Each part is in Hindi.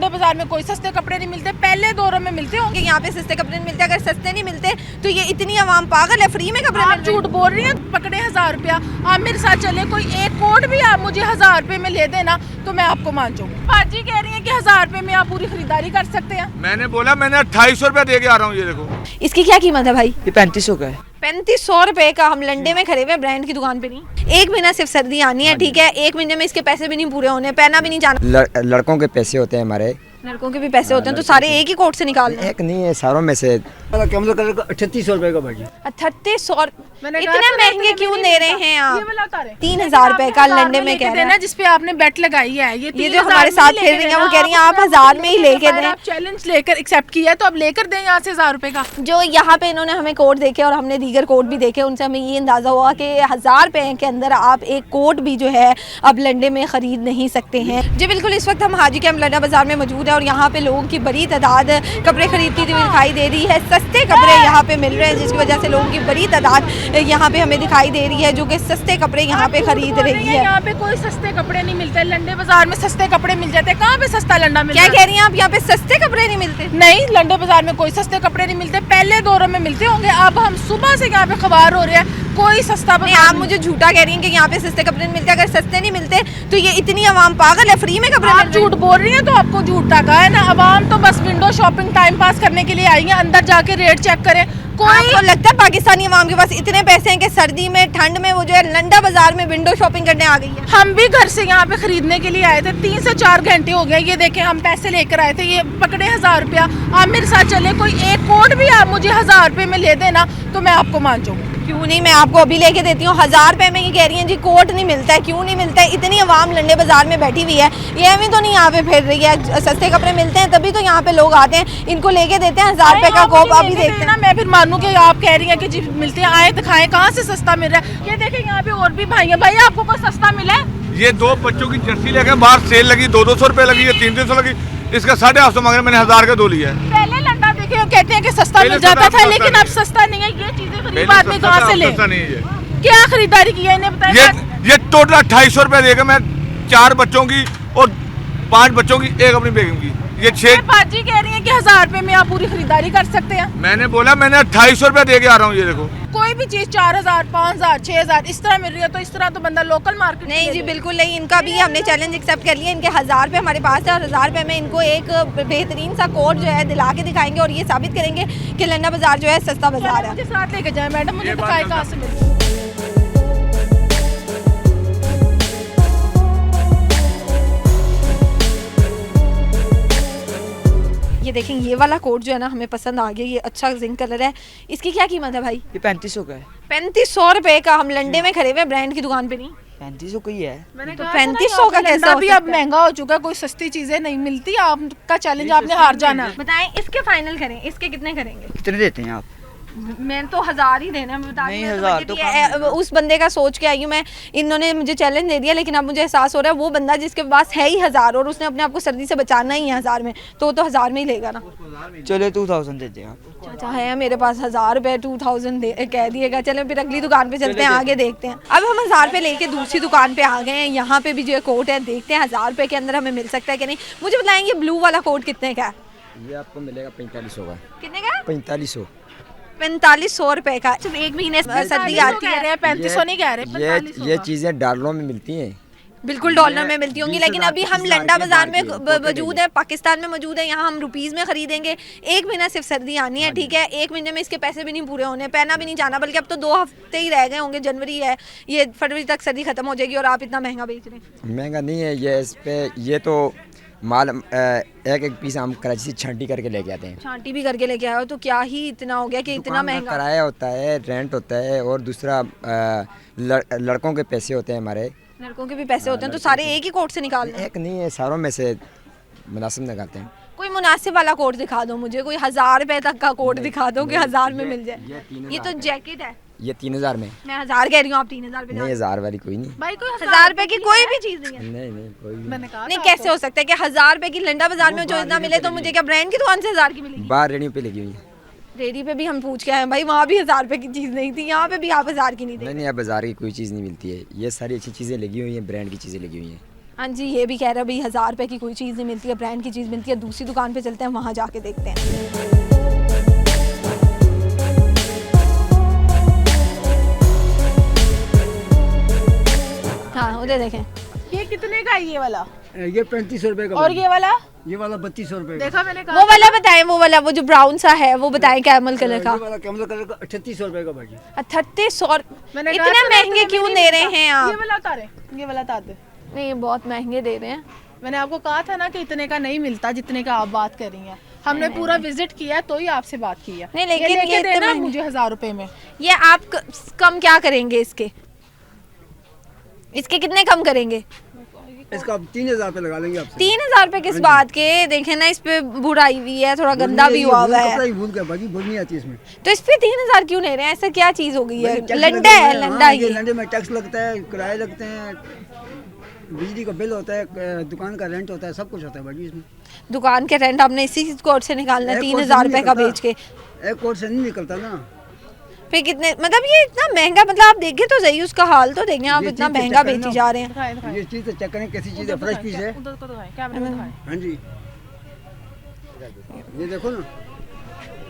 लंडे बाजार में कोई सस्ते कपड़े नहीं मिलते, पहले दौरों में मिलते होंगे। यहाँ पे सस्ते कपड़े नहीं मिलते, अगर सस्ते नहीं मिलते तो ये इतनी आवाम पागल है, फ्री में कपड़े आप झूठ बोल रही हैं। पकड़े 1000 रुपया, आप मेरे साथ चले, कोई एक कोट भी आप मुझे 1000 रुपए में ले देना तो मैं आपको मान जाऊंगी। बाजी कह रही है कि 1000 रुपए में आप पूरी खरीदारी कर सकते हैं। मैंने बोला मैंने 2800 रुपया दे के आ रहा हूँ, ये देखो। इसकी क्या कीमत है भाई? ये 3500 का है। 3500 रुपए का। हम लंडे में खड़े हुए ब्रांड की दुकान पे नहीं। एक महीना सिर्फ सर्दी आनी है, ठीक है, एक महीने में इसके पैसे भी नहीं पूरे होने, पहना भी नहीं जाना। लड़कों के पैसे होते हैं हमारे, लड़कों के भी पैसे होते हैं, तो सारे एक ही कोट से निकालने। एक नहीं है, सारों में से। 3800 रुपए का भाई। 3800 मैंने इतने कहा महंगे क्यों दे रहे हैं ये आप? वाला उतारे। 3000 रुपए का लंडे में कह रहे हैं, जिसपे आपने बेट लगाई है। ये जो हमारे साथ खेल रही है वो कह रही है आप 1000 में ही लेके दें। आप चैलेंज लेकर एक्सेप्ट किया तो अब लेकर दें यहाँ से 1000 रुपए का। जो यहाँ पे इन्होंने हमें कोट देखे और हमने दीगर कोट भी देखे, उनसे हमें ये अंदाज़ा हुआ कि 1000 रुपए के अंदर आप एक कोट भी जो है अब लंडे में ख़रीद नहीं सकते हैं। जी बिल्कुल, इस वक्त हम हाजी कैंप लंडा बाज़ार में मौजूद है और यहाँ पे लोगों की बड़ी तादाद कपड़े खरीदती हुई दिखाई दे रही है। सस्ते कपड़े यहाँ पे मिल रहे हैं, जिसकी वजह से लोगों की बड़ी तादाद यहाँ पे हमें दिखाई दे रही है जो कि सस्ते कपड़े यहाँ पे खरीद रही है। यहाँ पे कोई सस्ते कपड़े नहीं मिलते, लंडे बाजार में सस्ते कपड़े मिल जाते हैं। कहाँ पे सस्ता लंडा मिलता है? क्या कह रही हैं आप? यहाँ पे सस्ते कपड़े नहीं मिलते? नहीं, लंडे बाजार में कोई सस्ते कपड़े नहीं मिलते, पहले दौरों में मिलते होंगे। अब हम सुबह से यहाँ पे खबर हो रहे हैं कोई सस्ता नहीं। आप मुझे झूठा कह रही हैं कि यहाँ पे सस्ते कपड़े नहीं मिलते, अगर सस्ते नहीं मिलते तो ये इतनी आवाम पागल है, फ्री में कपड़े। आप झूठ बोल रही हैं तो आपको झूठा कहा है ना। आवाम तो बस विंडो शॉपिंग टाइम पास करने के लिए आई है, अंदर जाके रेट चेक करें। आपको लगता है पाकिस्तानी अवाम के पास इतने पैसे हैं कि सर्दी में ठंड में वो जो है लंडा बाजार में विंडो शॉपिंग करने आ गई है? हम भी घर से यहाँ पे खरीदने के लिए आए थे, 3 से 4 घंटे हो गए। ये देखें, हम पैसे लेकर आए थे, ये पकड़े 1000 रुपया, आप मेरे साथ चले, कोई एक कोट भी आप मुझे 1000 रुपए में ले देना तो मैं आपको मान जाऊंगी। क्यों नहीं, मैं आपको अभी लेके देती हूँ। 1000 रुपए में ये कह रही हैं जी कोट नहीं मिलता है। क्यों नहीं मिलता है? इतनी आवाम लंडे बाजार में बैठी हुई है, ये अभी तो नहीं यहाँ पे फिर रही है। सस्ते कपड़े मिलते हैं तभी तो यहाँ पे लोग आते हैं, इनको लेके देते हैं 1000 रुपए का कोट। अभी देखते हैं, मैं फिर मानूं कि आप कह रही हैं कि जी मिलते हैं, आए दिखाएं कहाँ से सस्ता मिल रहा है। ये देखें यहाँ पे और भी भाई है। भाई आपको कोई सस्ता मिला है? ये 2 बच्चों की जर्सी लेके बाहर सेल लगी, 200 रुपए लगी है, 300 लगी। इसका 850 मांगे, मैंने 1000 का दो लिया है। पहले लंडा देखे कहते हैं कि सस्ता मिल जाता था, लेकिन अब सस्ता नहीं है। ये चीजें गरीब आदमी कहाँ से ले? क्या खरीदारी की है इन्हें बताया? ये टोटल 2800 रुपया देगा। मैं 4 बच्चों की और 5 बच्चों की, एक अपनी बेगम की। ये 6 बाजी कह रही है कि 1000 रुपए में आप पूरी खरीदारी कर सकते हैं। मैंने बोला मैंने 2800 रुपया दे के आ रहा हूँ, ये देखो। कोई भी चीज 4000, 5000, 6000 इस तरह मिल रही है तो इस तरह तो बंदा लोकल मार्केट नहीं जी बिल्कुल नहीं। इनका भी हमने चैलेंज एक्सेप्ट कर लिया। इनके 1000 रुपये हमारे पास है और 1000 रुपये में इनको एक बेहतरीन सा कोट जो है दिला के दिखाएंगे और ये साबित करेंगे कि लंडा बाजार जो है सस्ता बाजार है। मुझे साथ लेके जाए मैडम, मुझे दिखाए कहाँ से मिले। ये देखें, ये वाला कोट जो है ना हमें पसंद आ गया, ये अच्छा जिंक कलर है। इसकी क्या कीमत है भाई? ये 3500 का है। 3500 रुपए का। हम लंडे में खड़े हुए ब्रांड की दुकान पे नहीं। 3500 का ही है। मैंने तो 3500 का कैसा भी अब महंगा हो चुका है, कोई सस्ती चीजें नहीं मिलती। आपका चैलेंज, आपने हार जाना है। बताएं इसके फाइनल करें, इसके कितने करेंगे? कितने देते हैं आप? मैं तो 1000 ही देना। मैं बता रही नहीं, हूँ, 1000 तो उस बंदे का सोच के आई हूँ मैं। इन्होंने मुझे चैलेंज दे दिया, लेकिन अब मुझे एहसास हो रहा है वो बंदा जिसके पास है ही 1000 और उसने अपने आप को सर्दी से बचाना ही है 1000 में, तो वो तो 1000 में ही लेगा ना। चलो 2000 देते हैं आप। अच्छा है मेरे पास 1000 रुपए, 2000 कह दिएगा। चलो फिर अगली दुकान पे चलते हैं, आगे देखते हैं। अब हम 1000 रुपए लेके दूसरी दुकान पे आ गए हैं। यहाँ पे भी जो कोट है, देखते हैं 1000 रुपए के अंदर हमें मिल सकता है कि नहीं। मुझे बताएंगे ब्लू वाला कोट कितने का है? ये आपको मिलेगा 4500 का। कितने का? 4500। 4500 रुपए का। सिर्फ एक महीने सर्दी आती है। 3500 नहीं कह रहे, ये चीजें डॉलरों में मिलती हैं। बिल्कुल डॉलर में मिलती होंगी, लेकिन अभी हम लंडा बाजार में मौजूद है, पाकिस्तान में मौजूद है। यहाँ हम रुपीस में खरीदेंगे। एक महीना सिर्फ सर्दी आनी है, ठीक है, एक महीने में इसके पैसे भी नहीं पूरे होने, पहना भी नहीं जाना, बल्कि अब तो 2 हफ्ते ही रह गए होंगे। जनवरी है, ये फरवरी तक सर्दी खत्म हो जाएगी और आप इतना महंगा बेच रहे हैं। महंगा नहीं है ये, इस पे ये तो माल एक पीस हम कराची से छांटी करके लेके आते हैं। छांटी भी करके लेके आए हो तो क्या ही इतना हो गया कि इतना महंगा? किराया होता है, रेंट होता है, और दूसरा लड़कों के पैसे होते हैं हमारे। लड़कों के भी पैसे होते हैं, तो सारे एक ही कोट से निकालने? एक नहीं है, सारों में से मुनासिब निकालते हैं। कोई मुनासिब वाला कोट दिखा दो मुझे, कोई 1000 रुपए तक का कोट दिखा दो कि 1000 में मिल जाए। ये तो जैकेट है। ये 3000 में। मैं 1000 कह रही हूँ, आप 3000 पे नहीं, 1000 वाली कोई नहीं। भाई कोई 1000 रुपए की कोई भी चीज नहीं है। नहीं कोई मैंने कहा नहीं, कैसे हो सकता है कि 1000 रुपए की लंडा बाजार में जो इतना मिले, तो मुझे क्या ब्रांड की दुकान से 1000 की मिलेगी? बाहर रेडियो पे लगी हुई है। रेडी पे भी हम पूछ के आए भाई, वहाँ भी 1000 रुपए की चीज नहीं थी, यहाँ पे भी आप 1000 की नहीं थे। नहीं, अब बाजार की कोई चीज़ नहीं मिलती है। ये सारी अच्छी चीज़ें लगी हुई हैं, ब्रांड की चीज़ें लगी हुई हैं। हाँ जी, ये भी कह रहा है भाई 1000 रुपये की कोई चीज़ नहीं मिलती है, ब्रांड की चीज़ मिलती है। दूसरी दुकान पे चलते हैं, वहाँ जाके देखते हैं। हाँ उधर देखें, ये कितने का है ये वाला? ये 3500 रुपए का। और ये वाला? ये वाला 3200 रुपए का। देखा मैंने कहा वो वाला बताएं, वो वाला वो जो ब्राउन सा है वो बताएं, कैमल कलर का। ये वाला कैमल कलर का 3800 रुपए का भाजी। 3800। मैंने कहा इतना था ना, महंगे तुम्हें क्यों नहीं दे रहे मिलता। हैं ये आप? वाला उतारे, ये वाला उतार दे। नहीं, ये बहुत महंगे दे रहे हैं। मैंने आपको कहा था ना कि इतने का नहीं मिलता जितने का आप बात कर रही हैं। हमने पूरा विजिट किया है तो ही आपसे बात की है। नहीं, लेकिन लेके ये देना इतने मुझे 1000 रुपए में। ये आप कम क्या करेंगे इसके कितने कम करेंगे? इसका आप 3000 रुपए लगा लेंगे आपसे। 3000 रुपए किस बात के? देखें ना, इस पे बुराई हुई है, थोड़ा गंदा भी हुआ हुआ है। कपड़ा ही भूल गया भाजी, भूल नहीं आती इसमें। तो इस पे 3000 क्यों ले रहे हैं? ऐसा क्या चीज हो गई है? टैक्स लंडा लगे है, हुए हैं। लंडा हाँ, ये। लंडे में टैक्स लगता है, किराए लगते हैं, बिजली का बिल होता है, दुकान का रेंट होता है, सब कुछ होता है भाजी इसमें। दुकान के रेंट आपने इसी कोर्ट से निकालना है, एक कोर्ट से 3000 रुपए नहीं का निकलता। बेच के। एक कोर्ट से नहीं निकलता ना। फिर कितने, मतलब ये इतना महंगा, मतलब आप देखें तो सही, उसका हाल तो देखें, आप ये इतना चीज़ तो महंगा चेक करना। बेची जा रहे हैं। दिखाएं, दिखाएं। ये चीज़ तो चेक करें कैसी चीज़ है, फ्रेश पीस है। उधर को दिखाएं, कैमरे में दिखाएं। हाँ जी, ये देखो ना।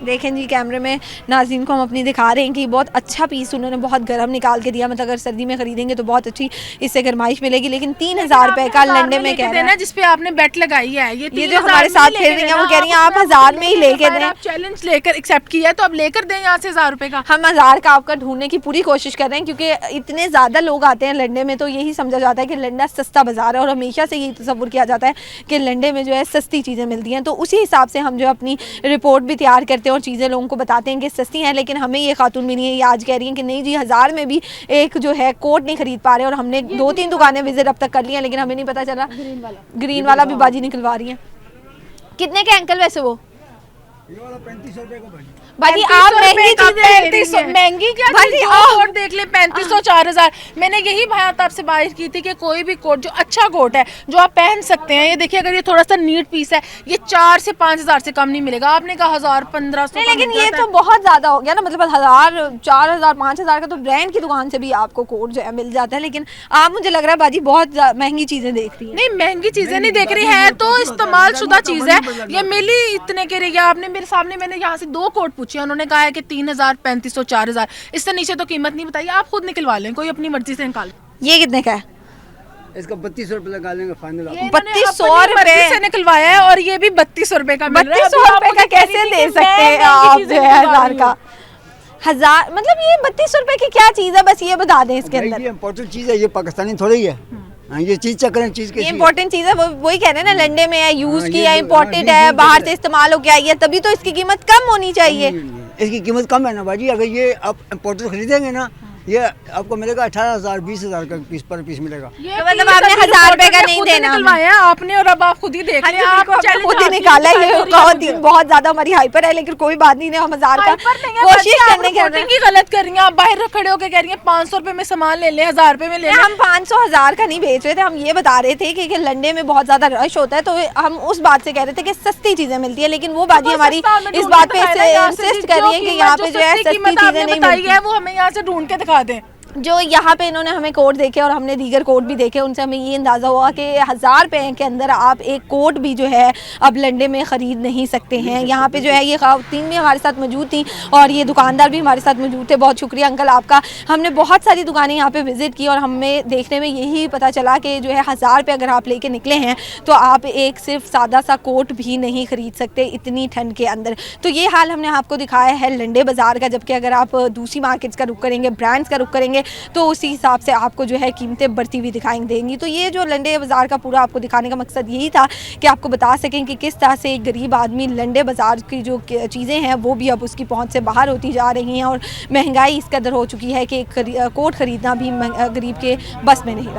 देखें जी, कैमरे में नाज़रीन को हम अपनी दिखा रहे हैं कि बहुत अच्छा पीस उन्होंने बहुत गर्म निकाल के दिया। मतलब अगर सर्दी में खरीदेंगे तो बहुत अच्छी इससे गरमाइश मिलेगी। लेकिन 3000 रुपए का लंडे में कह रहे हैं। जिस पे आपने बेट लगाई है, ये ये जो हमारे साथ फिर रही हैं वो कह रही हैं आप 1000 में ही लेके दें। आप चैलेंज लेकर एक्सेप्ट किया है तो अब लेकर दें यहाँ से 1000 रुपए का। हम 1000 का आपका ढूंढने की पूरी कोशिश कर रहे हैं, क्योंकि इतने ज़्यादा लोग आते हैं लंडे में, तो यही समझा जाता है कि लंडा सस्ता बाजार है। और हमेशा से यही तस्वुर किया जाता है कि लंडे में जो है सस्ती चीज़ें मिलती हैं। तो उसी हिसाब से हम जो अपनी रिपोर्ट भी तैयार करते हैं और चीज़ें लोगों को बताते हैं कि सस्ती हैं। लेकिन हमें ये खातून मिली है, ये आज कह रही हैं कि नहीं जी 1000 में भी एक जो है कोट नहीं खरीद पा रहे। और हमने 2-3 दुकानें विजिट अब तक कर ली हैं, लेकिन हमें नहीं पता चला। ग्रीन वाला भी बाजी निकलवा रही है। कितने के अंकल वैसे वो? ये वाला 3500 रुपए का भाजी। भाजी आप महंगी चीजें ले रही 3500 हैं। महंगी क्या भाजी चीज़? आप- दो कोट देख ले 3500 4000। मैंने यही बात आपसे बात की थी कि कोई भी कोट जो अच्छा कोट है जो आप पहन सकते हैं, ये देखिए अगर ये थोड़ा सा नीट पीस है, ये 4 से 5000 से कम नहीं मिलेगा। आपने कहा 1000 1500 नहीं, लेकिन ये तो बहुत ज्यादा हो गया ना। मतलब 1000 4000 5000 का तो ब्रांड की दुकान से भी आपको कोट जो है मिल जाता है। लेकिन आप, मुझे लग रहा है बाजी बहुत महंगी चीजें देख रही हैं। नहीं महंगी चीजें नहीं देख रही है, तो इस्तेमाल शुदा चीज है। ये मिली इतने के लिए। आपने मेरे सामने, मैंने यहाँ से 2 कोट पूछे, उन्होंने कहा है कि 3000 3500 4000, इससे नीचे तो कीमत नहीं बताई। आप खुद निकलवा लें, कोई अपनी मर्जी से निकाल। ये कितने का है? इसका 3200 रुपए लगा लेंगे फाइनल। ये इन्होंने 3200 अपनी मर्जी रुपए से निकलवाया है और ये भी 3200 रुपए का मिल रहा है। 3200 रुपए का कैसे दे सकते हैं आप जो है 1000 का? 1000 मतलब ये 3200 रुपए की क्या चीज है? बस ये बता दें इसके भाई अंदर। ये इम्पोर्टेंट चीज़ है, ये पाकिस्तानी थोड़ी है। हाँ, ये चीज़ चेक करें, चीज़ ये कैसी है। इम्पोर्टेंट चीज है, वो वही कह रहे हैं ना, लंडे में है, यूज हाँ, की ये है, जो- इम्पोर्टेड हाँ, है, ये बाहर जो- से इस्तेमाल होके आई है, तभी तो इसकी कीमत कम होनी चाहिए। इसकी कीमत कम है ना भाजी। अगर ये आप इम्पोर्टेड खरीदेंगे ना, ये आपको मिलेगा 18000 20000 का पीस पर पीस मिलेगा। ये तो मतलब पीस आपने अभी 1000 रुपए का रिपोर्टर ने नहीं खुद देना हमें। निकलवाया आपने, और अब आप खुद ही देख हाँ लें। जी, आप बिल्कुल, हमने challenge खुद ही आपकी निकाला है। ये दिखाई दे रही बहुत मुझे। बहुत ज्यादा हमारी हाइपर है, लेकिन कोई बात नहीं है, हम 1000 का हाइपर नहीं है, कोशिश बल्कि आप करने के रिपोर्टिंग की गलत कर रही हैं। आप बाहर खड़े होकर कह रही हैं 500 रुपए में सामान ले लें, 1000 रुपए में ले लें। हम 500 1000 का नहीं बेच रहे थे, हम ये बता रहे थे कि लंडे में बहुत ज्यादा रश होता है, तो हम उस बात से कह रहे थे कि सस्ती चीजें मिलती है। लेकिन वो बाजी हमारी इस बात पे इंसिस्ट कर रही है कि यहाँ पे जो है सस्ती चीजें नहीं मिलती है, वो हमें यहाँ से ढूंढ के दिखा दें। जो यहाँ पे इन्होंने हमें कोट देखे और हमने दीगर कोट भी देखे, उनसे हमें ये अंदाज़ा हुआ कि 1000 रुपये के अंदर आप एक कोट भी जो है अब लंडे में ख़रीद नहीं सकते हैं। यहाँ पे जो है ये ख़वातीन भी हमारे साथ मौजूद थी और ये दुकानदार भी हमारे साथ मौजूद थे। बहुत शुक्रिया अंकल आपका। हमने बहुत सारी दुकानें यहाँ पे विज़िट की और हमें देखने में यही पता चला कि जो है 1000 रुपये अगर आप लेके निकले हैं तो आप एक सिर्फ सादा सा कोट भी नहीं ख़रीद सकते इतनी ठंड के अंदर। तो ये हाल हमने आपको दिखाया है लंडे बाज़ार का। जबकि अगर आप दूसरी मार्केट्स का रुख करेंगे, ब्रांड्स का रुख करेंगे, तो उसी हिसाब से आपको जो है कीमतें बढ़ती हुई दिखाई देंगी। तो ये जो लंडे बाज़ार का पूरा आपको दिखाने का मकसद यही था कि आपको बता सकें कि किस तरह से एक गरीब आदमी लंडे बाज़ार की जो चीज़ें हैं वो भी अब उसकी पहुंच से बाहर होती जा रही हैं और महंगाई इस कदर हो चुकी है कि कोट ख़रीदना भी गरीब के बस में नहीं रहा।